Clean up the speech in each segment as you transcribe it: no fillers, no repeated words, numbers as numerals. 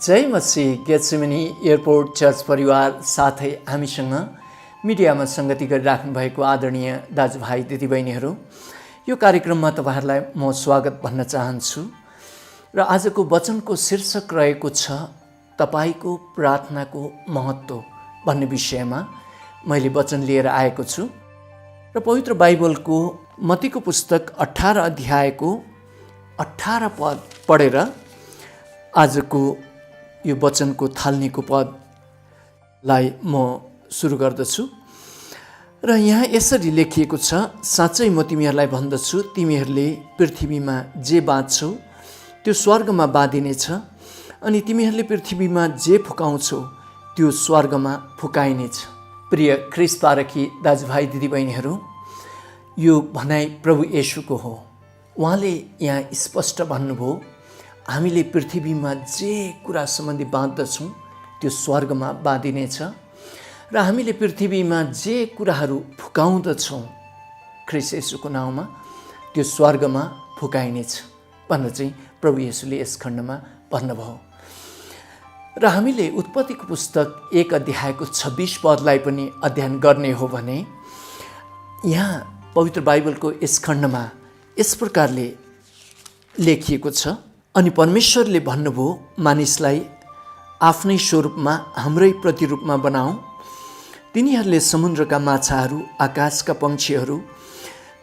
जय मसीह Gethsemane airport church परिवार साथै हामीसँग मिडियामा संगति गरिराख्नु भएको आदरणीय दाजुभाइ दिदीबहिनीहरू, यो कार्यक्रममा तपाईहरुलाई म स्वागत भन्न चाहन्छु। र आजको वचनको शीर्षक रहेको छ तपाईको प्रार्थनाको महत्त्व भन्ने विषयमा मैले वचन लिएर आएको छु। र पवित्र बाइबलको मत्तीको पुस्तक 18 अध्यायको 18 पद पढेर आजको यो वचनको थाल्नेको पदलाई म सुरु गर्दछु। र यहाँ यसरी लेखिएको छ, साँच्चै म तिमीहरूलाई भन्दछु, तिमीहरूले पृथ्वीमा जे बाँच्छौ त्यो स्वर्गमा बाँधिनेछ, अनि तिमीहरूले पृथ्वीमा जे फुकाउँछौ त्यो स्वर्गमा फुकाइनेछ। प्रिय ख्रीष्ट पारखी दाजुभाइ दिदीबहिनीहरू, यो भनाइ प्रभु येशूको हो। उहाँले यहाँ स्पष्ट भन्नुभयो, हामीले पृथ्वीमा जे कुरा सम्बन्धी बाँध्दछौँ त्यो स्वर्गमा बाँधिनेछ, र हामीले पृथ्वीमा जे कुराहरू फुकाउँदछौँ ख्रीष्ट येशूको नाउँमा त्यो स्वर्गमा फुकाइनेछ भनेर चाहिँ प्रभु येशूले यस खण्डमा भन्नुभयो। र हामीले उत्पत्तिको पुस्तक 1 अध्यायको 26 पदलाई पनि अध्ययन गर्ने हो भने यहाँ पवित्र बाइबलको यस खण्डमा यस प्रकारले लेखिएको छ, अनि परमेश्वरले भन्नुभयो, मानिसलाई आफ्नै स्वरूपमा हाम्रै प्रतिरूपमा बनाऊ, तिनीहरूले समुद्रका माछाहरू, आकाशका पक्षीहरू,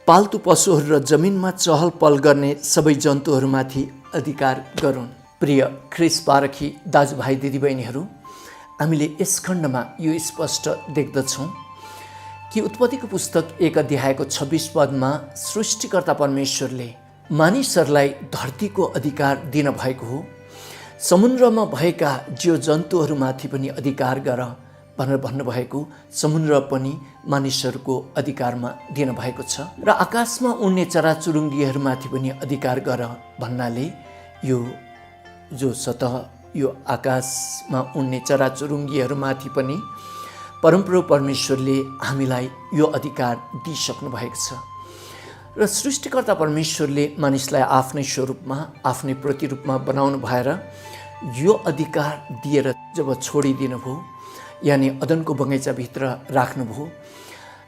पाल्तु पशुहरू र जमिनमा चहल पहल गर्ने सबै जन्तुहरूमाथि अधिकार गरून्। प्रिय ख्रीष्ट पारखी दाजुभाइ दिदीबहिनीहरू, हामीले यस खण्डमा यो स्पष्ट देख्दछौँ कि उत्पत्तिको पुस्तक 1 अध्यायको 26 पदमा सृष्टिकर्ता परमेश्वरले मानिसहरूलाई धरतीको अधिकार दिन भएको हो। समुद्रमा भएका जीव जन्तुहरूमाथि पनि अधिकार गर भनेर भन्नुभएको, समुद्र पनि मानिसहरूको अधिकारमा दिन भएको छ। र आकाशमा उड्ने चराचुरुङ्गीहरूमाथि पनि अधिकार गर भन्नाले यो जो सतह यो आकाशमा उड्ने चराचुरुङ्गीहरूमाथि पनि परमप्रभु परमेश्वरले हामीलाई यो अधिकार दिइसक्नु भएको छ। र सृष्टिकर्ता परमेश्वरले मानिसलाई आफ्नै स्वरूपमा आफ्नै प्रतिरूपमा बनाउनु भएर यो अधिकार दिएर जब छोडिदिनु भयो, यानि अदनको बगैँचाभित्र राख्नुभयो,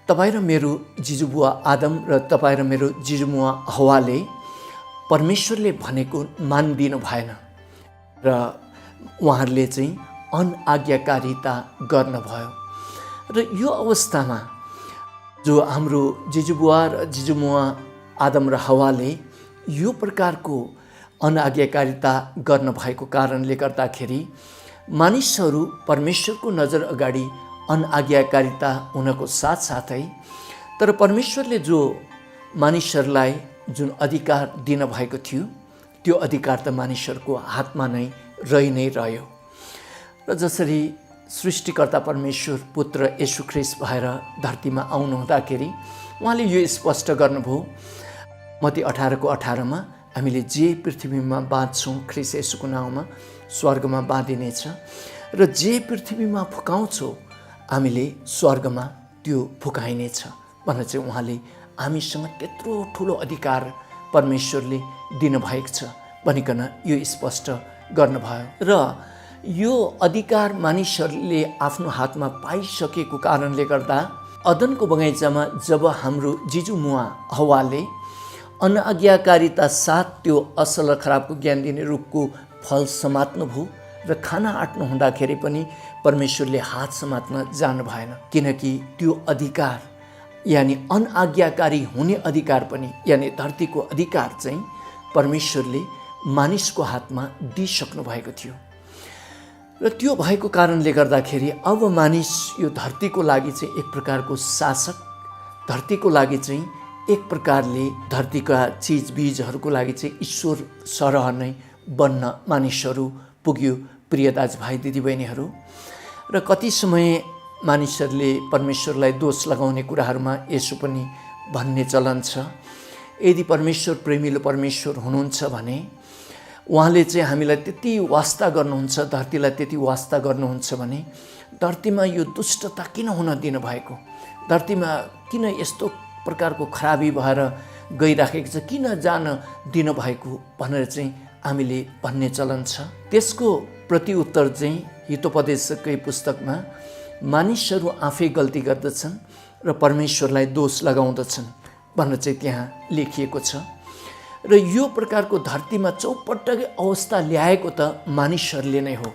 तपाईँ र मेरो जिजुबुवा आदम र तपाईँ र मेरो जिजुमुवा हवाले परमेश्वरले भनेको मानिदिनु भएन र उहाँहरूले चाहिँ अनआज्ञाकारिता गर्नुभयो। र यो अवस्थामा जो हाम्रो जिजुबुवा र जिजुमुवा आदम र हवाले यो प्रकारको अनआज्ञाकारिता गर्न भएको कारणले गर्दाखेरि मानिसहरू परमेश्वरको नजर अगाडि अनआज्ञाकारिता हुनको साथसाथै, तर परमेश्वरले जो मानिसहरूलाई जुन अधिकार दिन भएको थियो त्यो अधिकार त मानिसहरूको हातमा नै रहि नै रह्यो। र जसरी सृष्टिकर्ता परमेश्वर पुत्र येशू ख्रीष्ट भएर धरतीमा आउनु हुँदाखेरि उहाँले यो स्पष्ट गर्नुभयो, मत्ती 18को 18मा, हामीले जे पृथ्वीमा बाँध्छौँ ख्रीष्ट येशूको नाउँमा स्वर्गमा बाँधिनेछ, र जे पृथ्वीमा फुकाउँछौँ हामीले स्वर्गमा त्यो फुकाइनेछ भनेर चाहिँ उहाँले हामीसँग त्यत्रो ठुलो अधिकार परमेश्वरले दिनुभएको छ भनिकन यो स्पष्ट गर्नुभयो। र यो अधिकार मानिसहरूले आफ्नो हातमा पाइसकेको कारणले गर्दा अदनको बगैँचामा जब हाम्रो जिजुमुवा हवाले अनआज्ञाकारिता साथ त्यो असल र खराबको ज्ञान दिने रुखको फल समात्नुभयो र खाना आँट्नु हुँदाखेरि पनि परमेश्वरले हात समात्न जानु भएन, किनकि त्यो अधिकार यानि अनआज्ञाकारी हुने अधिकार पनि यानि धरतीको अधिकार चाहिँ परमेश्वरले मानिसको हातमा दिइसक्नु भएको थियो। र त्यो भएको कारणले गर्दाखेरि अब मानिस यो धरतीको लागि चाहिँ एक प्रकारको शासक, धरतीको लागि चाहिँ एक प्रकारले धरतीका चिजबिजहरूको लागि चाहिँ ईश्वर सरह नै बन्न मानिसहरू पुग्यो। प्रिय दाजुभाइ दिदीबहिनीहरू, र कति समय मानिसहरूले परमेश्वरलाई दोष लगाउने कुराहरूमा यसो पनि भन्ने चलन छ, यदि परमेश्वर प्रेमिलो परमेश्वर हुनुहुन्छ भने उहाँले चाहिँ हामीलाई त्यति वास्ता गर्नुहुन्छ, धरतीलाई त्यति वास्ता गर्नुहुन्छ भने धरतीमा यो दुष्टता किन हुन दिनुभएको, धरतीमा किन यस्तो प्रकारको खराबी भएर गइराखेको छ, किन जान दिनुभएको भनेर चाहिँ हामीले भन्ने चलन छ। त्यसको प्रतिउत्तर चाहिँ हितोपदेशकै पुस्तकमा मानिसहरू आफै गल्ती गर्दछन् र परमेश्वरलाई दोष लगाउँदछन् भनेर चाहिँ त्यहाँ लेखिएको छ। र यो प्रकारको धरतीमा चौपटकै अवस्था ल्याएको त मानिसहरूले नै हो,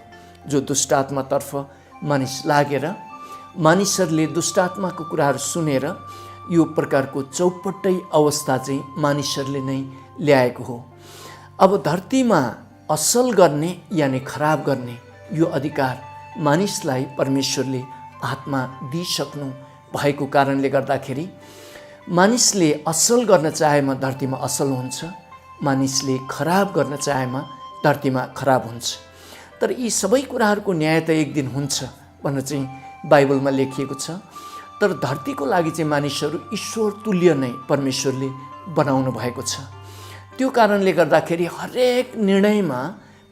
जो दुष्टात्मातर्फ मानिस लागेर मानिसहरूले दुष्टात्माको कुराहरू सुनेर यो प्रकारको चौपट्टै अवस्था चाहिँ मानिसहरूले नै ल्याएको हो। अब धरतीमा असल गर्ने यानि खराब गर्ने यो अधिकार मानिसलाई परमेश्वरले हातमा दिइसक्नु भएको कारणले गर्दाखेरि मानिसले असल गर्न चाहेमा धरतीमा असल हुन्छ, मानिसले खराब गर्न चाहेमा धरतीमा खराब हुन्छ। तर यी सबै कुराहरूको न्याय त एक दिन हुन्छ भनेर चाहिँ बाइबलमा लेखिएको छ। तर धरतीको लागि चाहिँ मानिसहरू ईश्वर तुल्य नै परमेश्वरले बनाउनु भएको छ। त्यो कारणले गर्दाखेरि हरेक निर्णयमा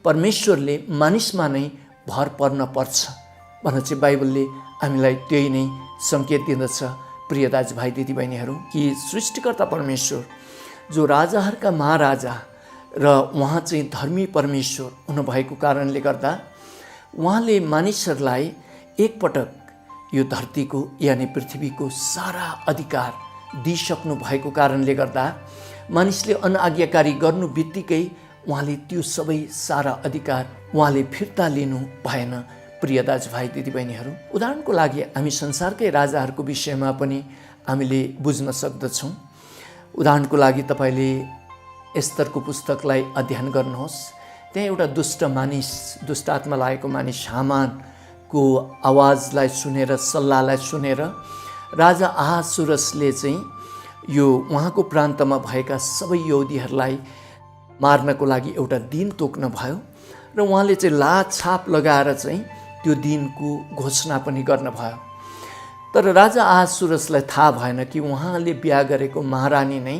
परमेश्वरले मानिसमा नै भर पर्न पर्छ भनेर चाहिँ बाइबलले हामीलाई त्यही नै सङ्केत दिँदछ। प्रिय दाजुभाइ दिदीबहिनीहरू, कि सृष्टिकर्ता परमेश्वर जो राजाहरूका महाराजा र उहाँ चाहिँ धर्मी परमेश्वर हुनुभएको कारणले गर्दा उहाँले मानिसहरूलाई एकपटक यो धरतीको यानि पृथ्वीको सारा अधिकार दिइसक्नु भएको कारणले गर्दा मानिसले अनआज्ञाकारी गर्नु बित्तिकै उहाँले त्यो सबै सारा अधिकार उहाँले फिर्ता लिनु भएन। प्रिय दाजुभाइ दिदीबहिनीहरू, उदाहरणको लागि हामी संसारकै राजाहरूको विषयमा पनि हामीले बुझ्न सक्दछौँ। उदाहरणको लागि तपाईँले एस्तरको पुस्तकलाई अध्ययन गर्नुहोस्। त्यहाँ एउटा दुष्ट मानिस, दुष्ट आत्मा लागेको मानिस हामानको आवाजलाई सुनेर, सल्लाहलाई सुनेर राजा अहासुरसले चाहिँ यो उहाँको प्रान्तमा भएका सबै यहुदीहरूलाई मार्नको लागि एउटा दिन तोक्न भयो र उहाँले चाहिँ लाछाप लगाएर चाहिँ त्यो दिनको घोषणा पनि गर्न भयो। तर राजा अहासुरसलाई थाहा भएन कि उहाँले बिहा गरेको महारानी नै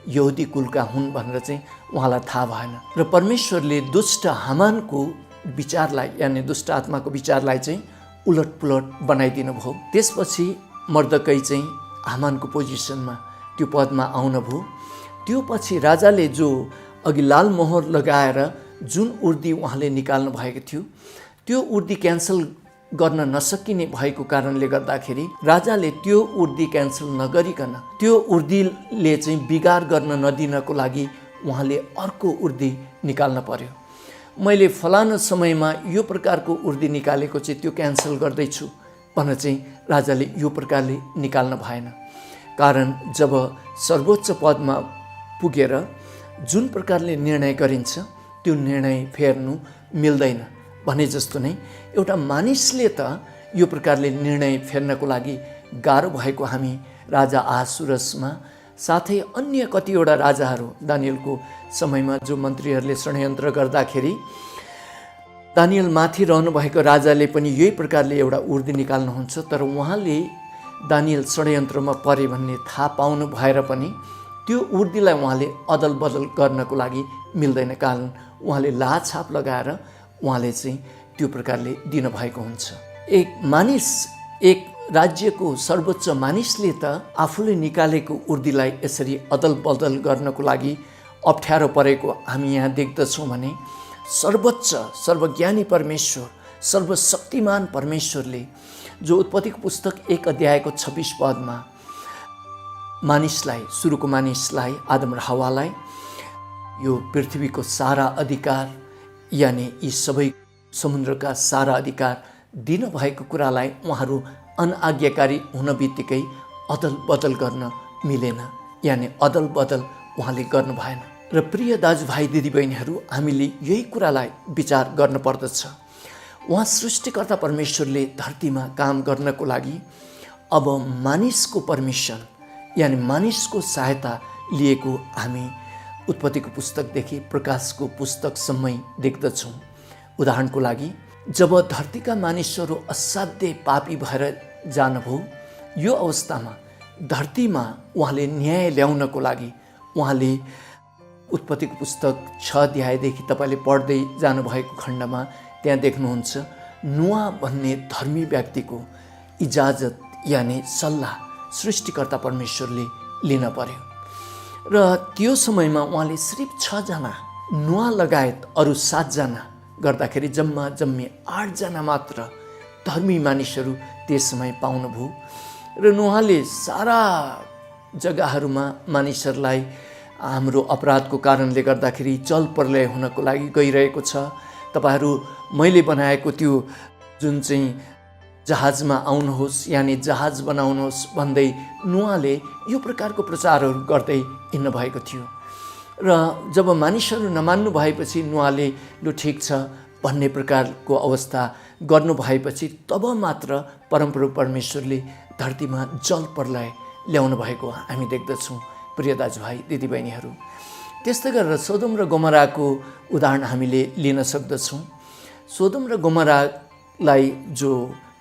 यहुदी कुलका हुन् भनेर चाहिँ उहाँलाई थाहा भएन। र परमेश्वरले दुष्ट हामानको विचारलाई यानि दुष्ट आत्माको विचारलाई चाहिँ उलटपुलट बनाइदिनु भयो। त्यसपछि मर्दकै चाहिँ हामानको पोजिसनमा त्यो पदमा आउनुभयो। त्यो पछि राजाले जो अघि लाल मोहर लगाएर जुन उर्दी उहाँले निकाल्नु भएको थियो त्यो उर्दी क्यान्सल गर्न नसकिने भएको कारणले गर्दाखेरि राजाले त्यो उर्दी क्यान्सल नगरिकन त्यो उर्दीले चाहिँ बिगार गर्न नदिनको लागि उहाँले अर्को उर्दी निकाल्न पर्यो। मैले फलाना समयमा यो प्रकारको उर्दी निकालेको चाहिँ त्यो क्यान्सल गर्दैछु भनेर चाहिँ राजाले यो प्रकारले निकाल्न भएन। कारण जब सर्वोच्च पदमा पुगेर जुन प्रकारले निर्णय गरिन्छ त्यो निर्णय फेर्नु मिल्दैन भने जस्तो नै एउटा मानिसले त यो प्रकारले निर्णय फेर्नको लागि गाह्रो भएको हामी राजा अहासुरसमा साथै अन्य कतिवटा राजाहरू दानियलको समयमा जो मन्त्रीहरूले षड्यन्त्र गर्दाखेरि दानियल माथि रहनुभएको राजाले पनि यही प्रकारले एउटा उर्दी निकाल्नुहुन्छ। तर उहाँले दानियल षड्यन्त्रमा परे भन्ने थाहा पाउनु भएर पनि त्यो उर्दीलाई उहाँले अदल बदल गर्नको लागि मिल्दैन। कारण उहाँले लाछाप लगाएर उहाँले चाहिँ त्यो प्रकारले दिनुभएको हुन्छ। एक मानिस, एक राज्यको सर्वोच्च मानिसले त आफूले निकालेको उर्दीलाई यसरी अदल बदल गर्नको लागि अप्ठ्यारो परेको हामी यहाँ देख्दछौँ भने सर्वोच्च सर्वज्ञानी परमेश्वर, सर्वशक्तिमान परमेश्वरले जो उत्पत्तिको पुस्तक 1 अध्यायको 26 पदमा मानिसलाई, सुरुको मानिसलाई, आदम र हव्वालाई यो पृथ्वीको सारा अधिकार यानि यी सबै समुद्रका सारा अधिकार दिनुभएको कुरालाई उहाँहरू अनआज्ञाकारी हुन बित्तिकै अदल बदल गर्न मिलेन, यानि अदल बदल उहाँले गर्नु भएन। र प्रिय दाजुभाइ दिदीबहिनीहरू, हामीले यही कुरालाई विचार गर्नुपर्दछ। उहाँ सृष्टिकर्ता परमेश्वरले धरतीमा काम गर्नको लागि अब मानिसको पर्मिसन यानि मानिसको सहायता लिएको हामी उत्पत्तिको पुस्तकदेखि प्रकाशको पुस्तकसम्मै देख्दछौँ। उदाहरणको लागि जब धरतीका मानिसहरू असाध्यै पापी भएर जानुभयो, यो अवस्थामा धरतीमा उहाँले न्याय ल्याउनको लागि उहाँले उत्पत्तिको पुस्तक 6 अध्यायदेखि तपाईँले पढ्दै जानुभएको खण्डमा त्यहाँ देख्नुहुन्छ नुआ भन्ने धर्मी व्यक्तिको इजाजत यानि सल्लाह सृष्टिकर्ता परमेश्वरले लिन पर्यो। र त्यो समयमा उहाँले सिर्फ 6 जना नुहा लगायत अरू 7 जना गर्दाखेरि जम्मा 8 जना मात्र धर्मी मानिसहरू त्यस समय पाउनुभयो र नुहाले सारा जग्गाहरूमा मानिसहरूलाई हाम्रो अपराधको कारणले गर्दाखेरि जल प्रलय हुनको लागि गइरहेको छ, तपाईहरू मैले बनाएको त्यो जुन चाहिँ जहाजमा आउनुहोस् यानि जहाज बनाउनुहोस् भन्दै नुहाले यो प्रकारको प्रचारहरू गर्दै हिँड्नु भएको थियो। र जब मानिसहरू नमान्नु भएपछि नुहाले लु ठिक छ भन्ने प्रकारको अवस्था गर्नु भएपछि तब मात्र परमप्रभु परमेश्वरले धरतीमा जल प्रलय ल्याउनु भएको हामी देख्दछौँ प्रिय दाजुभाइ दिदीबहिनीहरू। त्यस्तै गरेर सोदोम र गोमराको उदाहरण हामीले लिन सक्दछौँ। सोदोम र गोमरालाई जो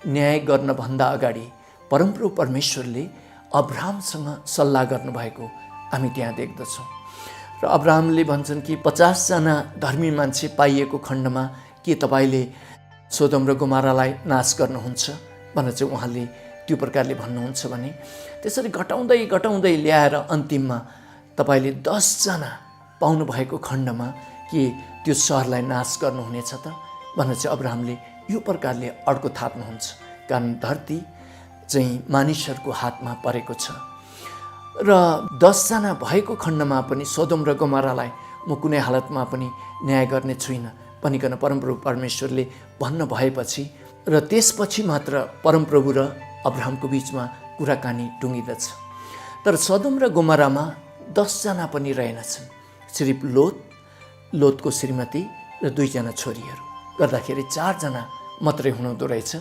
न्याय गर्नभन्दा अगाडि परमप्रभु परमेश्वरले अब्राहमसँग सल्लाह गर्नुभएको हामी त्यहाँ देख्दछौँ र अब्राहमले भन्छन् कि 50 जना धर्मी मान्छे पाइएको खण्डमा के तपाईँले सोदोम र गोमरालाई नाश गर्नुहुन्छ भनेर चाहिँ उहाँले त्यो प्रकारले भन्नुहुन्छ भने त्यसरी घटाउँदै घटाउँदै ल्याएर अन्तिममा तपाईँले 10 जना पाउनु भएको खण्डमा के त्यो सहरलाई नाश गर्नुहुनेछ त भनेर चाहिँ अब्राहमले यो प्रकारले अड्को थाप्नुहुन्छ। कारण धरती चाहिँ मानिसहरूको हातमा परेको छ र 10 जना भएको खण्डमा पनि सोदोम र गोमरालाई म कुनै हालतमा पनि न्याय गर्ने छुइनँ भनिकन परमप्रभु परमेश्वरले भन्न भएपछि र त्यसपछि मात्र परमप्रभु र अब्राहमको बिचमा कुराकानी टुङ्गिदछ। तर सोदोम र गोमरामा 10 जना पनि रहेनछन्, सिर्फ लोतको श्रीमती र 2 जना छोरीहरू गर्दाखेरि 4 जना मात्रै हुनुहुँदो रहेछ।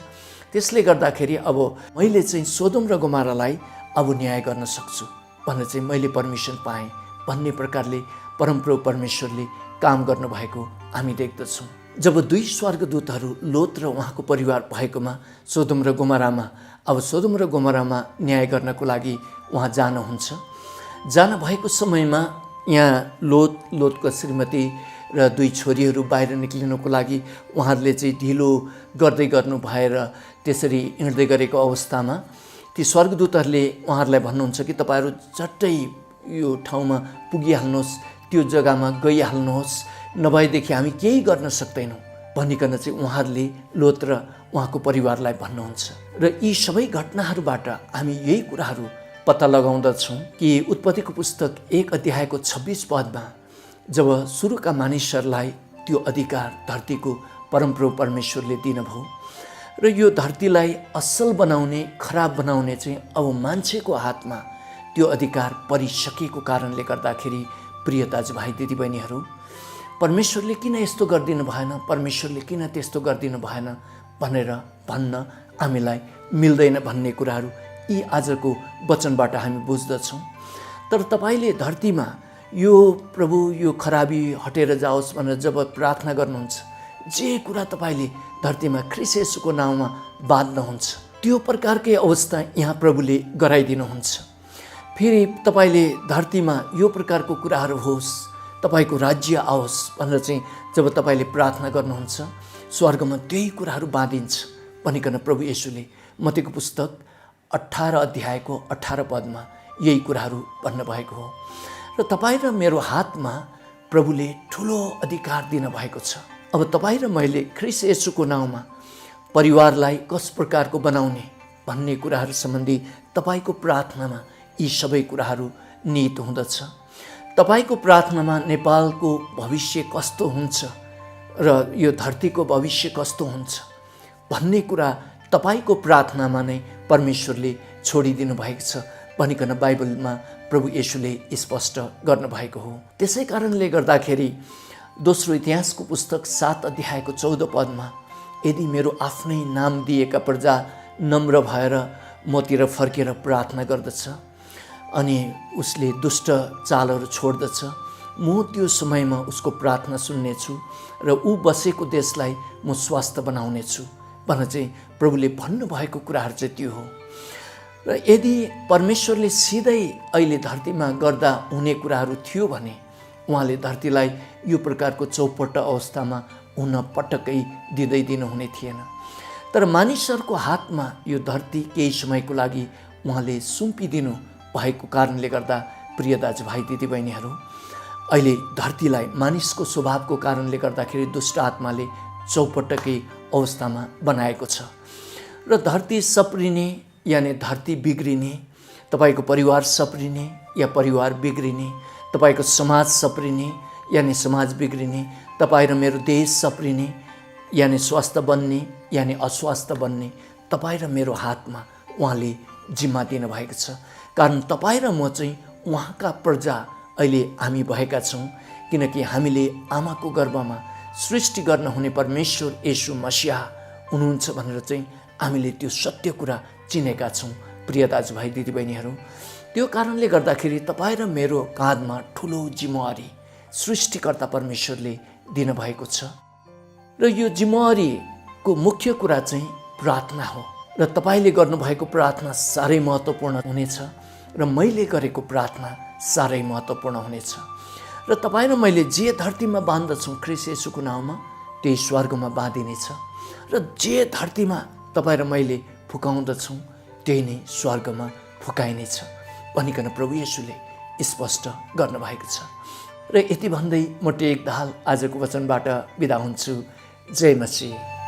त्यसले गर्दाखेरि अब मैले चाहिँ सोदोम र गोमरालाई अब न्याय गर्न सक्छु भनेर चाहिँ मैले पर्मिसन पाएँ भन्ने प्रकारले परमप्रभु परमेश्वरले काम गर्नुभएको हामी देख्दछौँ। जब 2 स्वर्गदूतहरू लोत र उहाँको परिवार भएकोमा सोदोम र गोमरामा अब सोदोम र गोमरामा न्याय गर्नको लागि उहाँ जानुहुन्छ। जान भएको समयमा यहाँ लोतको श्रीमती र 2 छोरीहरू बाहिर निक्लिनको लागि उहाँहरूले चाहिँ ढिलो गर्दै गर्नु भएर त्यसरी हिँड्दै गरेको अवस्थामा ती स्वर्गदूतहरूले उहाँहरूलाई भन्नुहुन्छ कि तपाईँहरू झट्टै यो ठाउँमा पुगिहाल्नुहोस्, त्यो जग्गामा गइहाल्नुहोस्, नभएदेखि हामी केही गर्न सक्दैनौँ भनिकन चाहिँ उहाँहरूले लोत र उहाँको परिवारलाई भन्नुहुन्छ। र यी सबै घटनाहरूबाट हामी यही कुराहरू पत्ता लगाउँदछौँ कि उत्पत्तिको पुस्तक 1 अध्यायको 26 पदमा जब सुरुका मानिसहरूलाई त्यो अधिकार धरतीको परमप्रभु परमेश्वरले दिनुभयो र यो धरतीलाई असल बनाउने खराब बनाउने चाहिँ अब मान्छेको हातमा त्यो अधिकार परिसकेको कारणले गर्दाखेरि प्रिय दाजुभाइ दिदीबहिनीहरू परमेश्वरले किन यस्तो गरिदिनु भएन, परमेश्वरले किन त्यस्तो गरिदिनु भएन भनेर भन्न हामीलाई मिल्दैन भन्ने कुराहरू यी आजको वचनबाट हामी बुझ्दछौँ। तर तपाईँले धरतीमा यो प्रभु यो खराबी हटेर जाओस् भनेर जब प्रार्थना गर्नुहुन्छ, जे कुरा तपाईँले धरतीमा ख्रीष्ट येशूको नाउँमा बाँध्नुहुन्छ त्यो प्रकारकै अवस्था यहाँ प्रभुले गराइदिनुहुन्छ। फेरि तपाईँले धरतीमा यो प्रकारको कुराहरू होस्, तपाईँको राज्य आओस् भनेर चाहिँ जब तपाईँले प्रार्थना गर्नुहुन्छ स्वर्गमा त्यही कुराहरू बाँधिन्छ भनिकन प्रभु येशूले मत्तीको पुस्तक 18 अध्यायको 18 पदमा यही कुराहरू भन्नुभएको हो। र तपाईँ र मेरो हातमा प्रभुले ठुलो अधिकार दिनुभएको छ। अब तपाईँ र मैले ख्रीष्ट येशूको नाउँमा परिवारलाई कस प्रकारको बनाउने भन्ने कुराहरू सम्बन्धी तपाईँको प्रार्थनामा यी सबै कुराहरू निहित हुँदछ। तपाईँको प्रार्थनामा नेपालको भविष्य कस्तो हुन्छ र यो धरतीको भविष्य कस्तो हुन्छ भन्ने कुरा तपाईँको प्रार्थनामा नै परमेश्वरले छोडिदिनु भएको छ भनिकन बाइबलमा प्रभु येशूले स्पष्ट गर्नुभएको हो। त्यसै कारणले गर्दाखेरि दोस्रो इतिहासको पुस्तक 7 अध्यायको 14 पदमा यदि मेरो आफ्नै नाम दिएका प्रजा नम्र भएर मतिर फर्केर प्रार्थना गर्दछ अनि उसले दुष्ट चालहरू छोड्दछ, म त्यो समयमा उसको प्रार्थना सुन्नेछु र ऊ बसेको देशलाई म स्वस्थ बनाउनेछु भनेर चाहिँ प्रभुले भन्नुभएको कुराहरू चाहिँ त्यो हो। र यदि परमेश्वरले सिधै अहिले धरतीमा गर्दा हुने कुराहरू थियो भने उहाँले धरतीलाई यो प्रकारको चौपट्ट अवस्थामा हुन पटक्कै दिनुहुने थिएन। तर मानिसहरूको हातमा यो धरती केही समयको लागि उहाँले सुम्पिदिनु भएको कारणले गर्दा प्रिय दाजुभाइ दिदीबहिनीहरू अहिले धरतीलाई मानिसको स्वभावको कारणले गर्दाखेरि दुष्ट आत्माले चौपटकै अवस्थामा बनाएको छ र धरती सप्रिने यानि धरती बिग्रिने, तपाईको परिवार सप्रिने या परिवार बिग्रिने, तपाईको समाज सप्रिने यानि समाज बिग्रिने, तपाईँ र मेरो देश सप्रिने यानि स्वस्थ बन्ने यानि अस्वस्थ बन्ने तपाईँ र मेरो हातमा उहाँले जिम्मा दिनुभएको छ। कारण तपाईँ र म चाहिँ उहाँका प्रजा अहिले हामी भएका छौँ, किनकि हामीले आमाको गर्भमा सृष्टि गर्न हुने परमेश्वर येशू मसीहा हुनुहुन्छ भनेर चाहिँ हामीले त्यो सत्य कुरा चिनेका छौँ। प्रिय दाजुभाइ दिदीबहिनीहरू, त्यो कारणले गर्दाखेरि तपाईँ र मेरो काँधमा ठुलो जिम्मेवारी सृष्टिकर्ता परमेश्वरले दिनुभएको छ र यो जिम्मेवारीको मुख्य कुरा चाहिँ प्रार्थना हो र तपाईँले गर्नुभएको प्रार्थना साह्रै महत्त्वपूर्ण हुनेछ र मैले गरेको प्रार्थना साह्रै महत्त्वपूर्ण हुनेछ र तपाईँ र मैले जे धरतीमा बाँध्दछौँ ख्रीष्ट येशूको नाउँमा त्यही स्वर्गमा बाँधिनेछ र जे धरतीमा तपाईँ र मैले फुकाउँदछौँ त्यही नै स्वर्गमा फुकाइनेछ भनिकन प्रभु येशूले स्पष्ट गर्नुभएको छ। र यति भन्दै म टेक दाहाल आजको वचनबाट बिदा हुन्छु। जय मसीह।